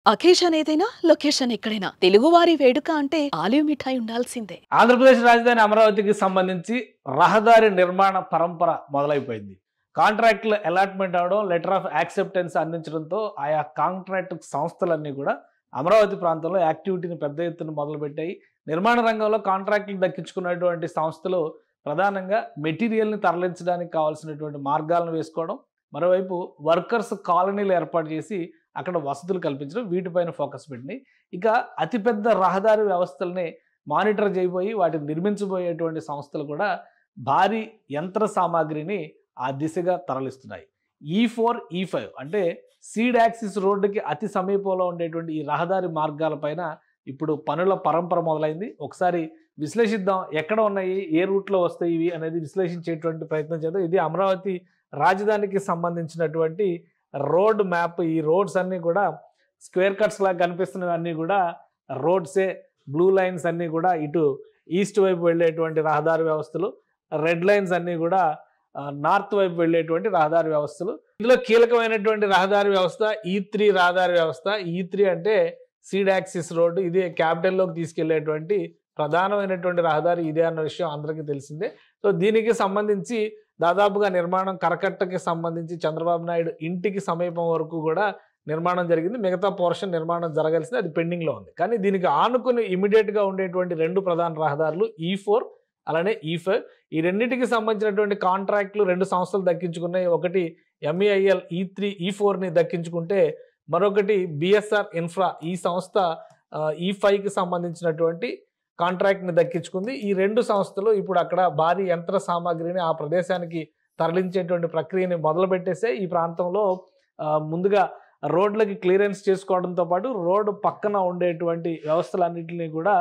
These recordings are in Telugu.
అకేషన్ ఏదైనా లొకేషన్ ఎక్కడైనా తెలుగువారి వేడుక అంటే ఆలివ్ మిఠాయి ఉండాల్సిందే. ఆంధ్రప్రదేశ్ రాజధాని అమరావతికి సంబంధించి రహదారి నిర్మాణ పరంపర మొదలైపోయింది. కాంట్రాక్టుల అలాట్మెంట్ అవడం, లెటర్ ఆఫ్ యాక్సెప్టెన్స్ అందించడంతో ఆయా కాంట్రాక్ట్ సంస్థలన్నీ కూడా అమరావతి ప్రాంతంలో యాక్టివిటీని పెద్ద ఎత్తున మొదలుపెట్టాయి. నిర్మాణ రంగంలో కాంట్రాక్టులు దక్కించుకున్నటువంటి సంస్థలు ప్రధానంగా మెటీరియల్ని తరలించడానికి కావాల్సినటువంటి మార్గాలను వేసుకోవడం, మరోవైపు వర్కర్స్ కాలనీలు ఏర్పాటు చేసి అక్కడ వసతులు కల్పించడం, వీటిపైన ఫోకస్ పెట్టినాయి. ఇక అతిపెద్ద రహదారి వ్యవస్థల్ని మానిటర్ చేయబోయి వాటిని నిర్మించబోయేటువంటి సంస్థలు కూడా భారీ యంత్ర సామాగ్రిని ఆ దిశగా తరలిస్తున్నాయి. E4, E5 అంటే సీడ్ యాక్సిస్ రోడ్డుకి అతి సమీపంలో ఉండేటువంటి ఈ రహదారి మార్గాలపైన ఇప్పుడు పనుల పరంపర మొదలైంది. ఒకసారి విశ్లేషిద్దాం, ఎక్కడ ఉన్నాయి, ఏ రూట్లో వస్తాయి ఇవి అనేది విశ్లేషించేటువంటి ప్రయత్నం చేద్దాం. ఇది అమరావతి రాజధానికి సంబంధించినటువంటి రోడ్ మ్యాప్. ఈ రోడ్స్ అన్నీ కూడా స్క్వేర్ కట్స్ లాగా కనిపిస్తున్నవన్నీ కూడా రోడ్సే. బ్లూ లైన్స్ అన్నీ కూడా ఇటు ఈస్ట్ వైపు వెళ్ళేటువంటి రహదారి వ్యవస్థలు, రెడ్ లైన్స్ అన్నీ కూడా నార్త్ వైపు వెళ్ళేటువంటి రహదారి వ్యవస్థలు. ఇందులో కీలకమైనటువంటి రహదారి వ్యవస్థ E3 రహదారి వ్యవస్థ. E3 అంటే సీడ్ యాక్సిస్ రోడ్డు. ఇది క్యాపిటల్లోకి తీసుకెళ్లేటువంటి ప్రధానమైనటువంటి రహదారి ఇదే అన్న విషయం అందరికీ తెలిసిందే. సో దీనికి సంబంధించి దాదాపుగా నిర్మాణం కరకట్టకి సంబంధించి చంద్రబాబు నాయుడు ఇంటికి సమీపం వరకు కూడా నిర్మాణం జరిగింది. మిగతా పోర్షన్ నిర్మాణం జరగాల్సింది, అది పెండింగ్లో ఉంది. కానీ దీనికి ఆనుకుని ఇమీడియట్గా ఉండేటువంటి రెండు ప్రధాన రహదారులు E4 అలానే E5. ఈ రెండింటికి సంబంధించినటువంటి కాంట్రాక్టులు రెండు సంస్థలు దక్కించుకున్నాయి. ఒకటి MEIL E3 E4ని దక్కించుకుంటే మరొకటి BSR ఇన్ఫ్రా ఈ సంస్థ E5కి సంబంధించినటువంటి కాంట్రాక్ట్ని దక్కించుకుంది. ఈ రెండు సంస్థలు ఇప్పుడు అక్కడ భారీ యంత్ర సామాగ్రిని ఆ ప్రదేశానికి తరలించేటువంటి ప్రక్రియని మొదలుపెట్టేసే. ఈ ప్రాంతంలో ముందుగా రోడ్లకి క్లియరెన్స్ చేసుకోవడంతో పాటు రోడ్డు పక్కన ఉండేటువంటి వ్యవస్థలన్నింటినీ కూడా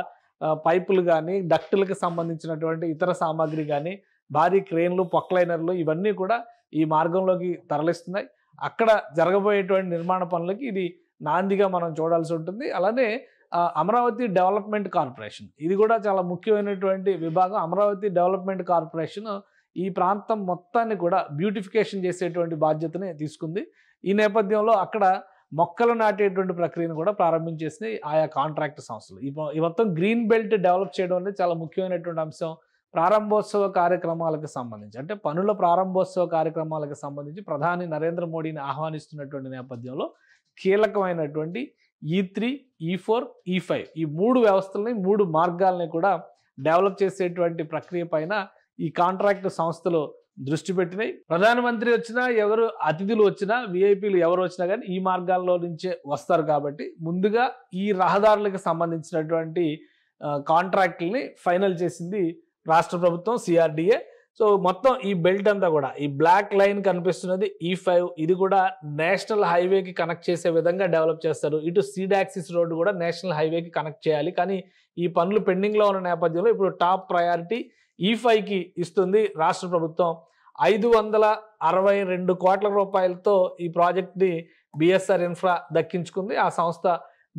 పైపులు కానీ, డక్టులకు సంబంధించినటువంటి ఇతర సామాగ్రి కానీ, భారీ క్రేన్లు, పొక్లైనర్లు ఇవన్నీ కూడా ఈ మార్గంలోకి తరలిస్తున్నాయి. అక్కడ జరగబోయేటువంటి నిర్మాణ పనులకి ఇది నాందిగా మనం చూడాల్సి ఉంటుంది. అలానే అమరావతి డెవలప్మెంట్ కార్పొరేషన్, ఇది కూడా చాలా ముఖ్యమైనటువంటి విభాగం. అమరావతి డెవలప్మెంట్ కార్పొరేషన్ ఈ ప్రాంతం మొత్తాన్ని కూడా బ్యూటిఫికేషన్ చేసేటువంటి బాధ్యతని తీసుకుంది. ఈ నేపథ్యంలో అక్కడ మొక్కలు నాటేటువంటి ప్రక్రియను కూడా ప్రారంభించేసినాయి ఆయా కాంట్రాక్ట్ సంస్థలు. ఈ మొత్తం గ్రీన్ బెల్ట్ డెవలప్ చేయడం అనేది చాలా ముఖ్యమైనటువంటి అంశం. ప్రారంభోత్సవ కార్యక్రమాలకు సంబంధించి, అంటే పనుల ప్రారంభోత్సవ కార్యక్రమాలకు సంబంధించి ప్రధాని నరేంద్ర మోడీని ఆహ్వానిస్తున్నటువంటి నేపథ్యంలో కీలకమైనటువంటి E3, E4, E5 ఈ మూడు వ్యవస్థలని, మూడు మార్గాలని కూడా డెవలప్ చేసేటువంటి ప్రక్రియ పైన ఈ కాంట్రాక్ట్ సంస్థలు దృష్టి పెట్టినాయి. ప్రధానమంత్రి వచ్చినా, ఎవరు అతిథులు వచ్చినా, విఐపీలు ఎవరు వచ్చినా కానీ ఈ మార్గాల్లో నుంచే వస్తారు. కాబట్టి ముందుగా ఈ రహదారులకు సంబంధించినటువంటి కాంట్రాక్టుల్ని ఫైనల్ చేసింది రాష్ట్ర ప్రభుత్వం, CRDA. సో మొత్తం ఈ బెల్ట్ అంతా కూడా, ఈ బ్లాక్ లైన్ కనిపిస్తున్నది E5, ఇది కూడా నేషనల్ హైవేకి కనెక్ట్ చేసే విధంగా డెవలప్ చేస్తారు. ఇటు సీడ్ యాక్సిస్ రోడ్డు కూడా నేషనల్ హైవేకి కనెక్ట్ చేయాలి. కానీ ఈ పనులు పెండింగ్లో ఉన్న నేపథ్యంలో ఇప్పుడు టాప్ ప్రయారిటీ E5కి ఇస్తుంది రాష్ట్ర ప్రభుత్వం. 562 కోట్ల రూపాయలతో ఈ ప్రాజెక్ట్ని BSR ఇన్ఫ్రా దక్కించుకుంది. ఆ సంస్థ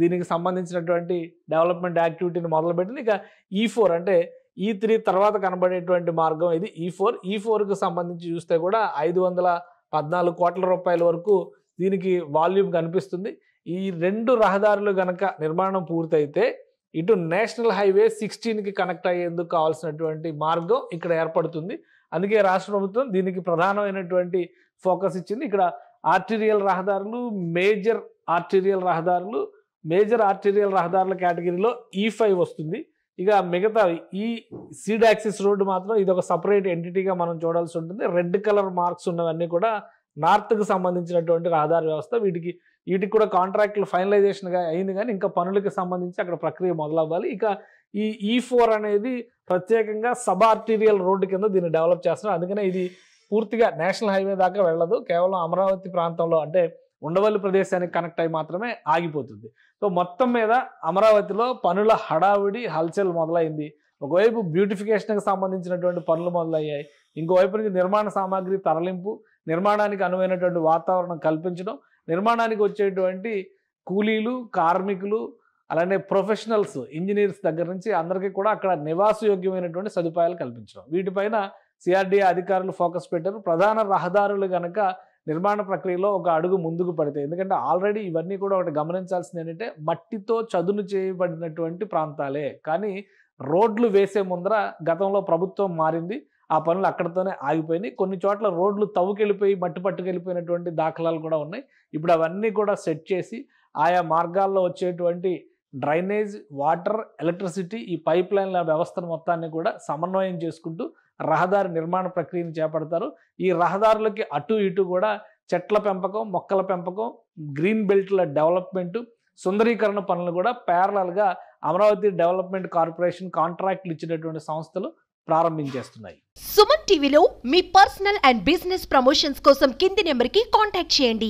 దీనికి సంబంధించినటువంటి డెవలప్మెంట్ యాక్టివిటీని మొదలుపెట్టింది. ఇక E4 అంటే E3 తర్వాత కనబడేటువంటి మార్గం ఇది E4కి సంబంధించి చూస్తే కూడా 514 కోట్ల రూపాయల వరకు దీనికి వాల్యూమ్ కనిపిస్తుంది. ఈ రెండు రహదారులు గనక నిర్మాణం పూర్తయితే ఇటు నేషనల్ హైవే 16కి కనెక్ట్ అయ్యేందుకు కావాల్సినటువంటి మార్గం ఇక్కడ ఏర్పడుతుంది. అందుకే రాష్ట్ర ప్రభుత్వం దీనికి ప్రధానమైనటువంటి ఫోకస్ ఇచ్చింది. ఇక్కడ ఆర్టీరియల్ రహదారులు, మేజర్ ఆర్టీరియల్ రహదారుల కేటగిరీలో E5 వస్తుంది. ఇక మిగతా ఈ సీడ్ యాక్సిస్ రోడ్డు మాత్రం ఇది ఒక సపరేట్ ఎంటిటీగా మనం చూడాల్సి ఉంటుంది. రెడ్ కలర్ మార్క్స్ ఉన్నవన్నీ కూడా నార్త్కి సంబంధించినటువంటి రహదారి వ్యవస్థ. వీటికి కూడా కాంట్రాక్టులు ఫైనలైజేషన్గా అయింది, కానీ ఇంకా పనులకు సంబంధించి అక్కడ ప్రక్రియ మొదలవ్వాలి. ఇక ఈ E4 అనేది ప్రత్యేకంగా సబ్ ఆర్టీరియల్ రోడ్డు కింద దీన్ని డెవలప్ చేస్తున్నారు. అందుకనే ఇది పూర్తిగా నేషనల్ హైవే దాకా వెళ్ళదు, కేవలం అమరావతి ప్రాంతంలో అంటే ఉండవల్లి ప్రదేశానికి కనెక్ట్ అయి మాత్రమే ఆగిపోతుంది. సో మొత్తం మీద అమరావతిలో పనుల హడావిడి, హల్చల్ మొదలైంది. ఒకవైపు బ్యూటిఫికేషన్కి సంబంధించినటువంటి పనులు మొదలయ్యాయి, ఇంకోవైపు నుంచి నిర్మాణ సామాగ్రి తరలింపు, నిర్మాణానికి అనువైనటువంటి వాతావరణం కల్పించడం, నిర్మాణానికి వచ్చేటువంటి కూలీలు, కార్మికులు, అలానే ప్రొఫెషనల్స్, ఇంజనీర్స్ దగ్గర నుంచి అందరికీ కూడా అక్కడ నివాసయోగ్యమైనటువంటి సదుపాయాలు కల్పించడం, వీటిపైన CRDA అధికారులు ఫోకస్ పెట్టారు. ప్రధాన రహదారులు కనుక నిర్మాణ ప్రక్రియలో ఒక అడుగు ముందుకు పడితే, ఎందుకంటే ఆల్రెడీ ఇవన్నీ కూడా ఒకటి గమనించాల్సింది ఏంటంటే మట్టితో చదును చేయబడినటువంటి ప్రాంతాలే. కానీ రోడ్లు వేసే ముందర గతంలో ప్రభుత్వం మారింది, ఆ పనులు అక్కడితోనే ఆగిపోయినాయి. కొన్ని చోట్ల రోడ్లు తవ్వుకెళ్ళిపోయి మట్టి పట్టుకెళ్ళిపోయినటువంటి దాఖలాలు కూడా ఉన్నాయి. ఇప్పుడు అవన్నీ కూడా సెట్ చేసి ఆయా మార్గాల్లో వచ్చేటువంటి డ్రైనేజ్, వాటర్, ఎలక్ట్రిసిటీ, ఈ పైప్ లైన్ల వ్యవస్థను మొత్తాన్ని కూడా సమన్వయం చేసుకుంటూ రహదారి నిర్మాణ ప్రక్రియను చేపడతారు. ఈ రహదారులకి అటు ఇటు కూడా చెట్ల పెంపకం, మొక్కల పెంపకం, గ్రీన్ బెల్ట్ల డెవలప్మెంట్, సుందరీకరణ పనులు కూడా ప్యారలల్గా అమరావతి డెవలప్మెంట్ కార్పొరేషన్ కాంట్రాక్ట్లు ఇచ్చినటువంటి సంస్థలు ప్రారంభించేస్తున్నాయి. సుమన్ టీవీలో మీ పర్సనల్ అండ్ బిజినెస్ ప్రమోషన్స్ కోసం కింది నెంబర్కి కాంటాక్ట్ చేయండి.